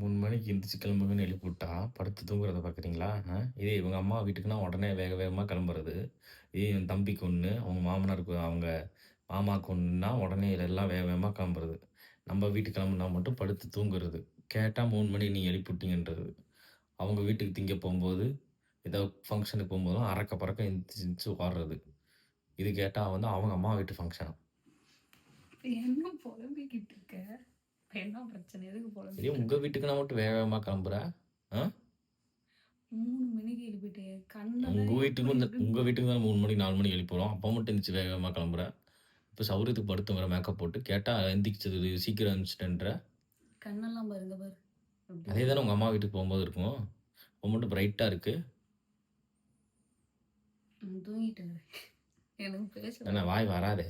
3 மணிக்கு எந்திரிச்சு கிளம்புங்கன்னு எழுப்பிவுட்டா, படுத்து தூங்குறத பார்க்குறீங்களா? இதே இவங்க அம்மா வீட்டுக்குன்னா உடனே வேக வேகமா கிளம்புறது. இதே என் தம்பிக்கு ஒண்ணு, அவங்க மாமனாருக்கு அவங்க மாமாவுக்கு ஒண்ணுன்னா, உடனே எல்லாம் வேக வேகமா கிளம்புறது. நம்ம வீட்டுக்கு கிளம்புனா மட்டும் படுத்து தூங்குறது. கேட்டா 3 மணிக்கு நீங்க எழுப்பிவுட்டீங்கன்றது. அவங்க வீட்டுக்கு திங்க போம்போது, ஏதோ ஃபங்ஷனுக்கு போம்போதெல்லாம் அரக்க பறக்க எந்திரிச்சு எந்திரிச்சு ஓடுறது. இது கேட்டா வந்து அவங்க அம்மா வீட்டு ஃபங்ஷனா. என்ன புலம்பிக்கிட்டு இருக்க? இப்ப என்ன பிரச்சனை? எதுக்கு இதே புலம்பிக்கிட்டு உங்க இருக்க? வீட்டுக்குன்னா மட்டும் வேக வேகமா கிளம்புற? ஆ? 3 மணிக்கு எழுப்பிட்டு உங்க கண்ணெல்லாம் எப்படி வீட்டுக்கும் எப்படி உங்க வீட்டுக்கு தானே 3 மணிக்கு, 4 மணிக்கு எழுப்பிவுடுவோம். அப்ப மட்டும் எந்திரிச்சு வேக வேகமா கிளம்புற. இப்ப சௌரியத்துக்கு படுத்து தூங்குற மேக்கப் போட்டு, கேட்டா எந்திரிச்சது சீக்கிரம் எந்திரிச்சுட்டேன்ற. கண்ணெல்லாம் பாருங்க பாரு. எப்படி அதே தானே இருக்கு? உங்க அம்மா வீட்டுக்கு போம்போது இருக்கும். அப்ப மட்டும் பிரைட்டா இருக்கு. தூங்கிட்டு இருக்கேன். எனக்கு பேச என்ன வாய் வராதே!